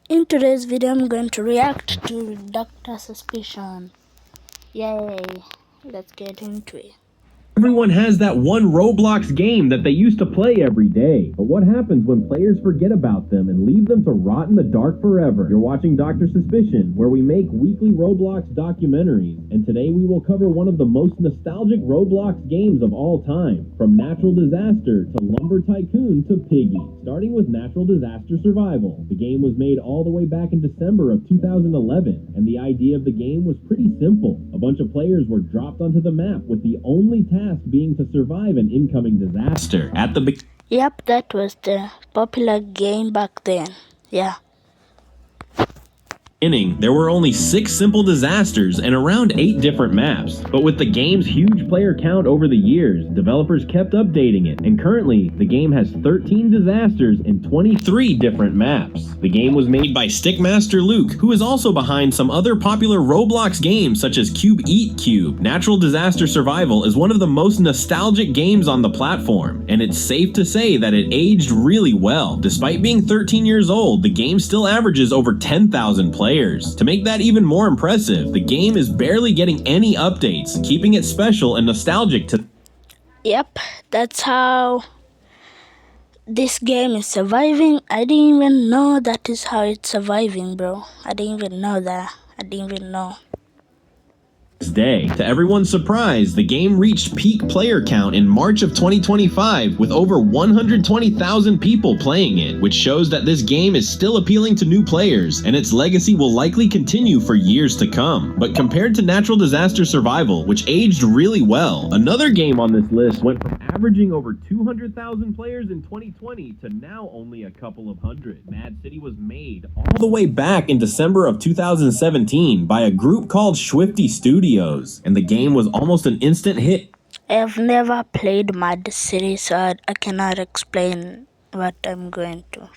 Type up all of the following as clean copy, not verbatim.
In today's video, I'm going to react to Dr. Suspicion. Yay! Let's get into it. Everyone has that one Roblox game that they used to play every day. But what happens when players forget about them and leave them to rot in the dark forever? You're watching Dr. Suspicion, where we make weekly Roblox documentaries. And today we will cover one of the most nostalgic Roblox games of all time. From Natural Disaster to Lumber Tycoon to Piggy. Starting with Natural Disaster Survival. The game was made all the way back in December of 2011. And the idea of the game was pretty simple. A bunch of players were dropped onto the map with the only task being to survive an incoming disaster. At the Yep, that was the popular game back then. Yeah. beginning, there were only 6 simple disasters and around 8 different maps. But with the game's huge player count over the years, developers kept updating it, and currently, the game has 13 disasters and 23 different maps. The game was made by Stickmaster Luke, who is also behind some other popular Roblox games such as Cube Eat Cube. Natural Disaster Survival is one of the most nostalgic games on the platform, and it's safe to say that it aged really well. Despite being 13 years old, the game still averages over 10,000 players. To make that even more impressive, the game is barely getting any updates, keeping it special and nostalgic to. Yep, that's how this game is surviving. I didn't even know that is how it's surviving, bro. I didn't even know that. I didn't even know. Day. To everyone's surprise, the game reached peak player count in March of 2025 with over 120,000 people playing it, which shows that this game is still appealing to new players, and its legacy will likely continue for years to come. But compared to Natural Disaster Survival, which aged really well, another game on this list went from averaging over 200,000 players in 2020 to now only a couple of hundred. Mad City was made all the way back in December of 2017 by a group called Swifty Studios, and the game was almost an instant hit. I've never played Mad City, so I cannot explain what I'm going to.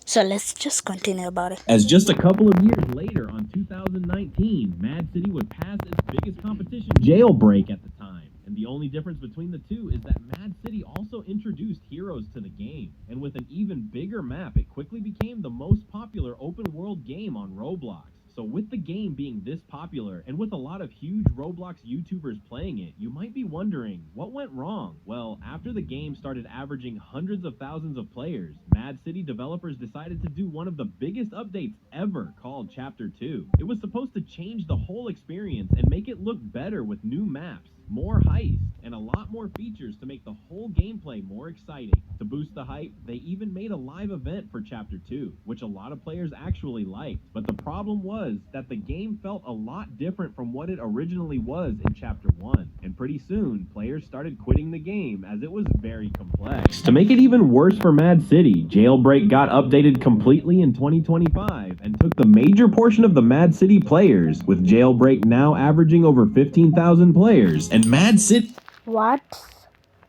So let's just continue about it. As just a couple of years later, on 2019, Mad City would pass its biggest competition, Jailbreak, at the time. And the only difference between the two is that Mad City also introduced heroes to the game. And with an even bigger map, it quickly became the most popular open world game on Roblox. So with the game being this popular, and with a lot of huge Roblox YouTubers playing it, you might be wondering, what went wrong? Well, after the game started averaging hundreds of thousands of players, Mad City developers decided to do one of the biggest updates ever, called Chapter 2. It was supposed to change the whole experience and make it look better with new maps, more heists, and a lot more features to make the whole gameplay more exciting. To boost the hype, they even made a live event for Chapter 2, which a lot of players actually liked. But the problem was that the game felt a lot different from what it originally was in Chapter 1, and pretty soon, players started quitting the game as it was very complex. To make it even worse for Mad City, Jailbreak got updated completely in 2025 and took the major portion of the Mad City players, with Jailbreak now averaging over 15,000 players, and Mad City. What?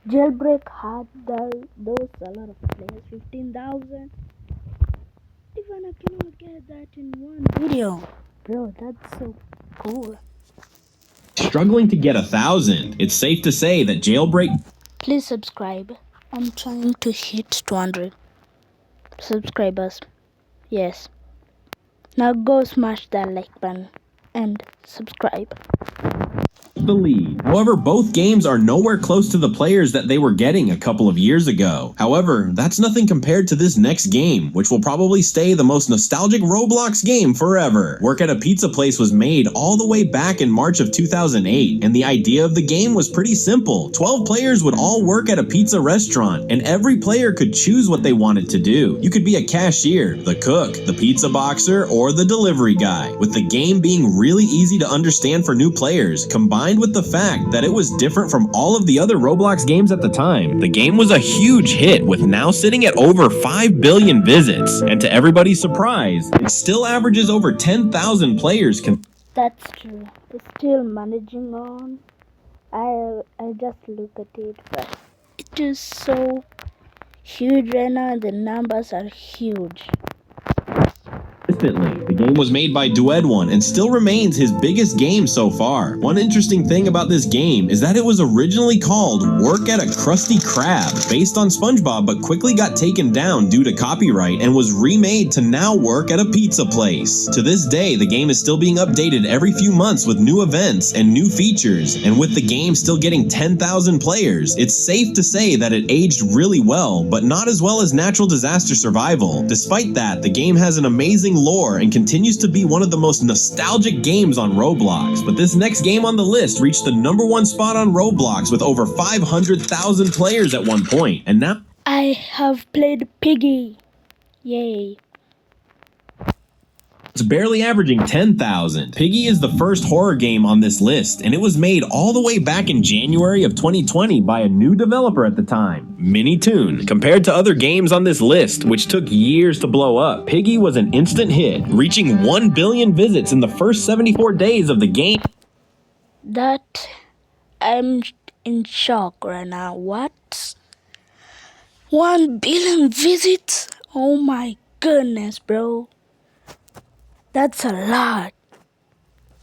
Jailbreak had those a lot of players, 15,000. Even I cannot get that in one video. Bro, that's so cool. Struggling to get 1,000. It's safe to say that Jailbreak. Please subscribe. I'm trying to hit 200 subscribers. Yes. Now go smash that like button and subscribe. The lead. However, both games are nowhere close to the players that they were getting a couple of years ago. However, that's nothing compared to this next game, which will probably stay the most nostalgic Roblox game forever. Work at a Pizza Place was made all the way back in March of 2008, and the idea of the game was pretty simple. 12 players would all work at a pizza restaurant, and every player could choose what they wanted to do. You could be a cashier, the cook, the pizza boxer, or the delivery guy, with the game being really easy to understand for new players, combined with the fact that it was different from all of the other Roblox games at the time. The game was a huge hit, with now sitting at over 5 billion visits, and to everybody's surprise, it still averages over 10,000 players. That's true. It's still managing on. I just look at it, but it is so huge right now. The numbers are huge. instantly. The game was made by Duet One and still remains his biggest game so far. One interesting thing about this game is that it was originally called Work at a Krusty Krab, based on SpongeBob, but quickly got taken down due to copyright and was remade to now work at a pizza place. To this day, the game is still being updated every few months with new events and new features, and with the game still getting 10,000 players, it's safe to say that it aged really well, but not as well as Natural Disaster Survival. Despite that, the game has an amazing lore and continues to be one of the most nostalgic games on Roblox. But this next game on the list reached the #1 spot on Roblox with over 500,000 players at one point, and now I have played Piggy. Yay. it's barely averaging 10,000. Piggy is the first horror game on this list, and it was made all the way back in January of 2020 by a new developer at the time, Minitoon. Compared to other games on this list, which took years to blow up, Piggy was an instant hit, reaching 1 billion visits in the first 74 days of the game. That I'm in shock right now. What? 1 billion visits? Oh my goodness, bro. That's a lot.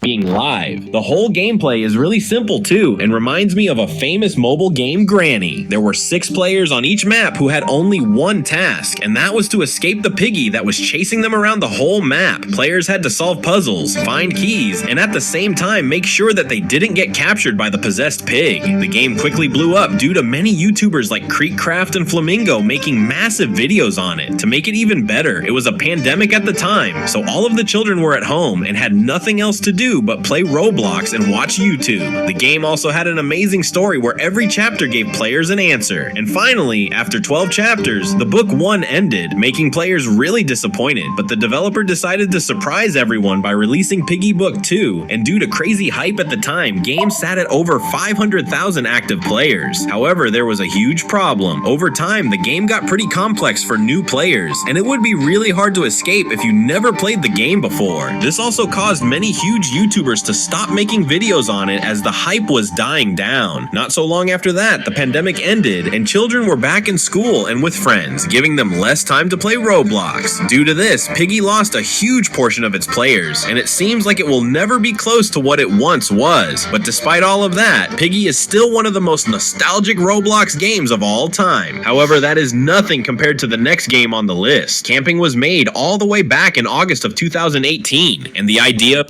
Being live. The whole gameplay is really simple too, and reminds me of a famous mobile game, Granny. There were 6 players on each map who had only one task, and that was to escape the piggy that was chasing them around the whole map. Players had to solve puzzles, find keys, and at the same time make sure that they didn't get captured by the possessed pig. The game quickly blew up due to many YouTubers like Creekcraft and Flamingo making massive videos on it. To make it even better, it was a pandemic at the time, so all of the children were at home and had nothing else to do but play Roblox and watch YouTube. The game also had an amazing story where every chapter gave players an answer. And finally, after 12 chapters, the book 1 ended, making players really disappointed, but the developer decided to surprise everyone by releasing Piggy Book 2, and due to crazy hype at the time, game sat at over 500,000 active players. However, there was a huge problem. Over time, the game got pretty complex for new players, and it would be really hard to escape if you never played the game before. This also caused many huge YouTubers to stop making videos on it as the hype was dying down. Not so long after that, the pandemic ended and children were back in school and with friends, giving them less time to play Roblox. Due to this, Piggy lost a huge portion of its players, and it seems like it will never be close to what it once was. But despite all of that, Piggy is still one of the most nostalgic Roblox games of all time. However, that is nothing compared to the next game on the list. Camping was made all the way back in August of 2018, and the idea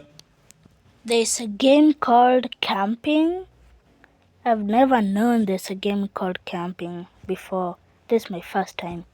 There's a game called Camping. I've never known there's a game called Camping before. This is my first time.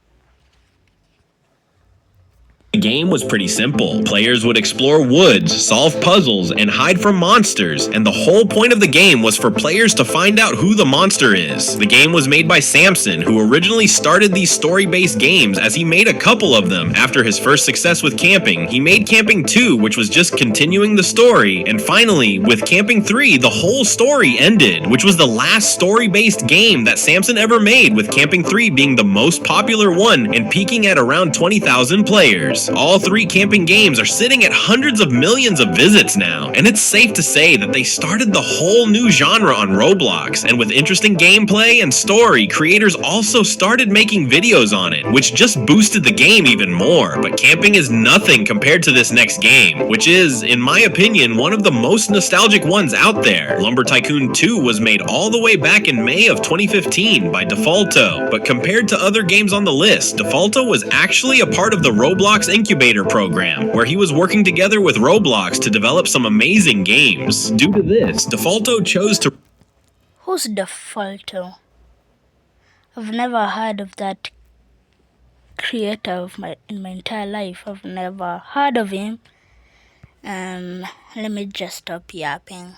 The game was pretty simple. Players would explore woods, solve puzzles, and hide from monsters, and the whole point of the game was for players to find out who the monster is. The game was made by Samson, who originally started these story-based games as he made a couple of them. After his first success with Camping, he made Camping 2, which was just continuing the story, and finally, with Camping 3, the whole story ended, which was the last story-based game that Samson ever made, with Camping 3 being the most popular one and peaking at around 20,000 players. All 3 camping games are sitting at hundreds of millions of visits now, and it's safe to say that they started the whole new genre on Roblox, and with interesting gameplay and story, creators also started making videos on it, which just boosted the game even more. But camping is nothing compared to this next game, which is, in my opinion, one of the most nostalgic ones out there. Lumber Tycoon 2 was made all the way back in May of 2015 by Defaulto, but compared to other games on the list, Defaulto was actually a part of the Roblox Incubator program, where he was working together with Roblox to develop some amazing games. Due to this, Defaulto chose to... Who's Defaulto? I've never heard of that creator in my entire life. I've never heard of him. Let me just stop yapping.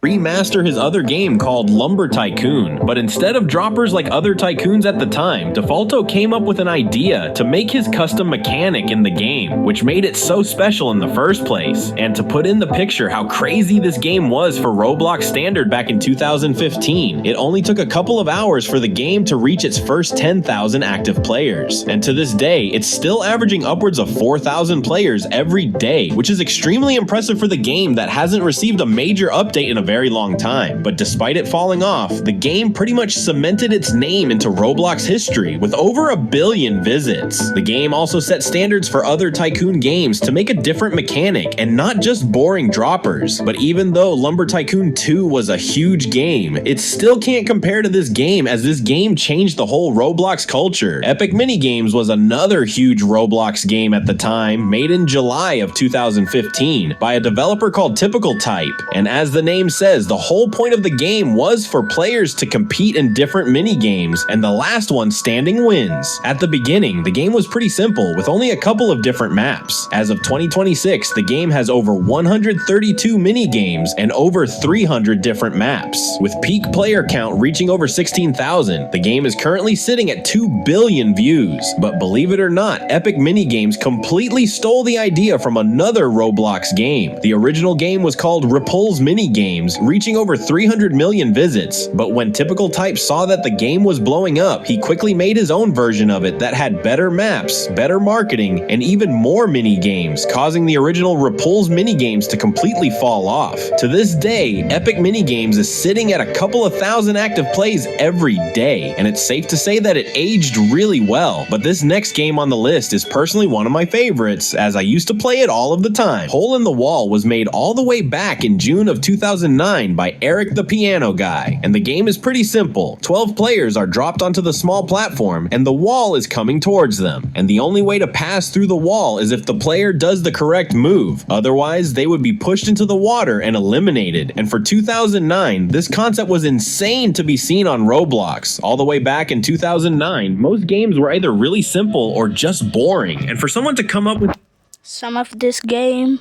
remaster his other game called Lumber Tycoon, but instead of droppers like other tycoons at the time, Defaulto came up with an idea to make his custom mechanic in the game, which made it so special in the first place. And to put in the picture how crazy this game was for Roblox standard back in 2015, it only took a couple of hours for the game to reach its first 10,000 active players. And to this day, it's still averaging upwards of 4,000 players every day, which is extremely impressive for the game that hasn't received a major update in a very very long time, but despite it falling off, the game pretty much cemented its name into Roblox history with over 1 billion visits. The game also set standards for other Tycoon games to make a different mechanic and not just boring droppers. But even though Lumber Tycoon 2 was a huge game, it still can't compare to this game, as this game changed the whole Roblox culture. Epic Minigames was another huge Roblox game at the time, made in July of 2015 by a developer called Typical Type. And as the name says, the whole point of the game was for players to compete in different mini-games, and the last one standing wins. At the beginning, the game was pretty simple, with only a couple of different maps. As of 2026, the game has over 132 mini-games and over 300 different maps. With peak player count reaching over 16,000, the game is currently sitting at 2 billion views. But believe it or not, Epic Minigames completely stole the idea from another Roblox game. The original game was called Repul's Minigames, reaching over 300 million visits. But when Typical Type saw that the game was blowing up, he quickly made his own version of it that had better maps, better marketing, and even more mini-games, causing the original Repul's Minigames to completely fall off. To this day, Epic Minigames is sitting at a couple of thousand active plays every day, and it's safe to say that it aged really well. But this next game on the list is personally one of my favorites, as I used to play it all of the time. Hole in the Wall was made all the way back in June of 2009 by Eric the Piano Guy, and the game is pretty simple. 12 players are dropped onto the small platform, and the wall is coming towards them, and the only way to pass through the wall is if the player does the correct move. Otherwise, they would be pushed into the water and eliminated. And for 2009, this concept was insane to be seen on Roblox. All the way back in 2009, most games were either really simple or just boring, and for someone to come up with some of this game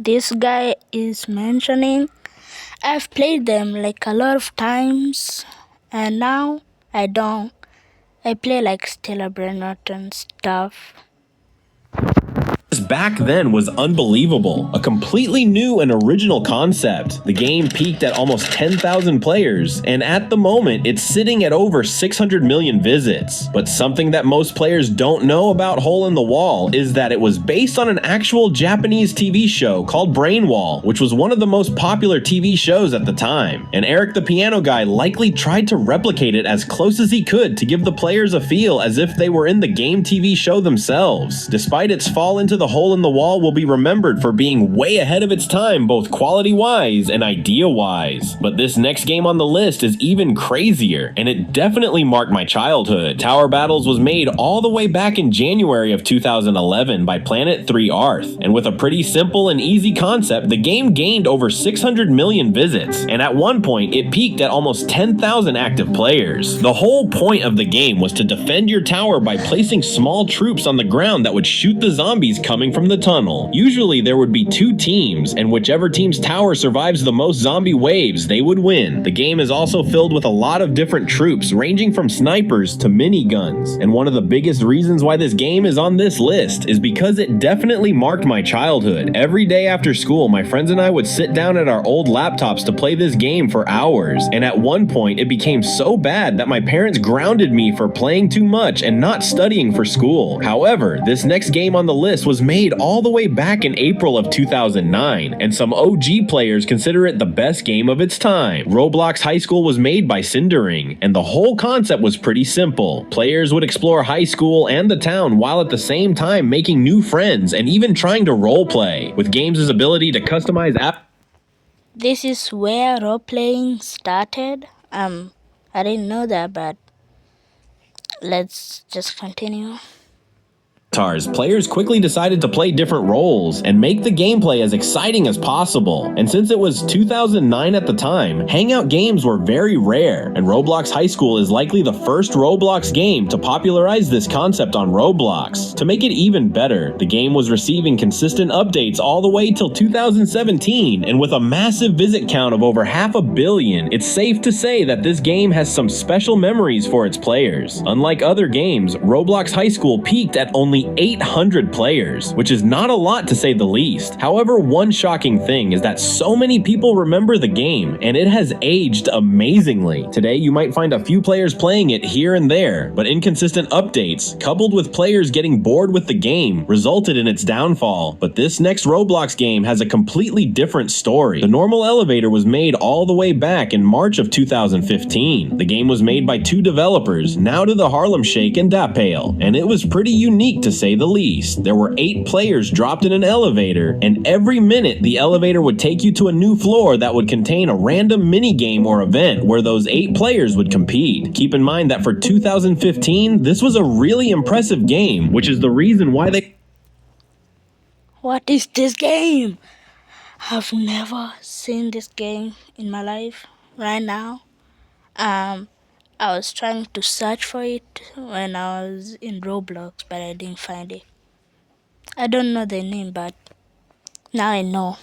this guy is mentioning, I've played them like a lot of times, and now I don't. I play like Stella Brenot and stuff. back then was unbelievable. A completely new and original concept. The game peaked at almost 10,000 players, and at the moment, it's sitting at over 600 million visits. But something that most players don't know about Hole in the Wall is that it was based on an actual Japanese TV show called Brainwall, which was one of the most popular TV shows at the time. And Eric the Piano Guy likely tried to replicate it as close as he could to give the players a feel as if they were in the game TV show themselves. Despite its fall into the Hole in the Wall will be remembered for being way ahead of its time, both quality-wise and idea-wise. But this next game on the list is even crazier, and it definitely marked my childhood. Tower Battles was made all the way back in January of 2011 by Planet 3 Arth, and with a pretty simple and easy concept, the game gained over 600 million visits, and at one point, it peaked at almost 10,000 active players. The whole point of the game was to defend your tower by placing small troops on the ground that would shoot the zombies coming from the tunnel. Usually there would be two teams, and whichever team's tower survives the most zombie waves, they would win. The game is also filled with a lot of different troops, ranging from snipers to miniguns. And one of the biggest reasons why this game is on this list is because it definitely marked my childhood. Every day after school, my friends and I would sit down at our old laptops to play this game for hours, and at one point it became so bad that my parents grounded me for playing too much and not studying for school. However, this next game on the list was made all the way back in April of 2009, and some OG players consider it the best game of its time. Roblox High School was made by Cindering, and the whole concept was pretty simple. Players would explore high school and the town while at the same time making new friends and even trying to roleplay. With games' ability to customize This is where role-playing started. I didn't know that, but let's just continue. Players quickly decided to play different roles and make the gameplay as exciting as possible. And since it was 2009 at the time, hangout games were very rare, and Roblox High School is likely the first Roblox game to popularize this concept on Roblox. To make it even better, the game was receiving consistent updates all the way till 2017, and with a massive visit count of over 500 million, it's safe to say that this game has some special memories for its players. Unlike other games, Roblox High School peaked at only only 800 players, which is not a lot to say the least. However, one shocking thing is that so many people remember the game, and it has aged amazingly. Today, you might find a few players playing it here and there, but inconsistent updates, coupled with players getting bored with the game, resulted in its downfall. But this next Roblox game has a completely different story. The normal elevator was made all the way back in March of 2015. The game was made by two developers, Now to the Harlem Shake and Dapale, and it was pretty unique to say the least. There were 8 players dropped in an elevator, and every minute the elevator would take you to a new floor that would contain a random mini-game or event where those 8 players would compete. Keep in mind that for 2015, this was a really impressive game, which is the reason why they... What is this game? I've never seen this game in my life. Right now, I was trying to search for it when I was in Roblox, but I didn't find it. I don't know the name, but now I know.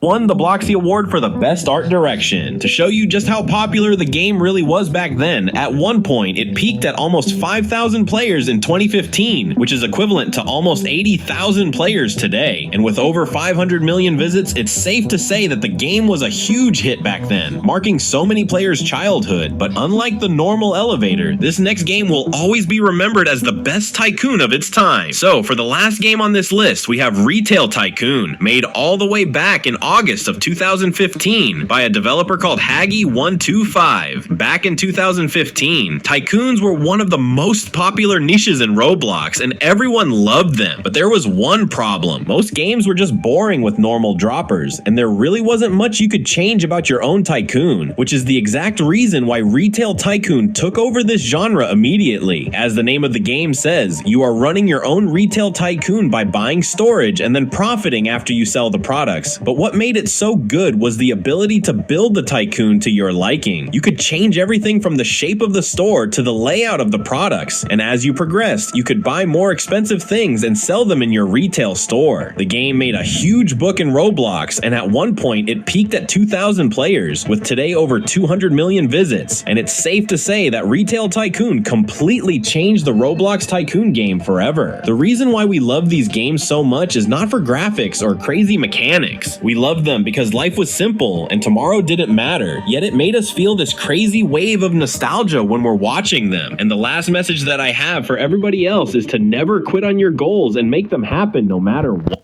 Won the Bloxy Award for the Best Art Direction. To show you just how popular the game really was back then, at one point it peaked at almost 5,000 players in 2015, which is equivalent to almost 80,000 players today. And with over 500 million visits, it's safe to say that the game was a huge hit back then, marking so many players' childhood. But unlike the normal elevator, this next game will always be remembered as the best tycoon of its time. So for the last game on this list, we have Retail Tycoon, made all the way back in August of 2015 by a developer called Haggy125. Back in 2015, tycoons were one of the most popular niches in Roblox, and everyone loved them. But there was one problem. Most games were just boring with normal droppers, and there really wasn't much you could change about your own tycoon, which is the exact reason why Retail Tycoon took over this genre immediately. As the name of the game says, you are running your own retail tycoon by buying storage and then profiting after you sell the products. But what made it so good was the ability to build the tycoon to your liking. You could change everything from the shape of the store to the layout of the products, and as you progressed, you could buy more expensive things and sell them in your retail store. The game made a huge book in Roblox, and at one point it peaked at 2,000 players, with today over 200 million visits, and it's safe to say that Retail Tycoon completely changed the Roblox Tycoon game forever. The reason why we love these games so much is not for graphics or crazy mechanics. We loved them because life was simple and tomorrow didn't matter, yet it made us feel this crazy wave of nostalgia when we're watching them. And the last message that I have for everybody else is to never quit on your goals and make them happen no matter what.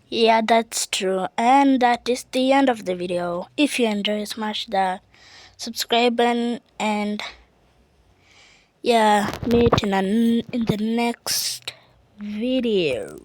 Yeah, that's true. And that is the end of the video. If you enjoy, smash the subscribe button, and yeah, meet in the next video.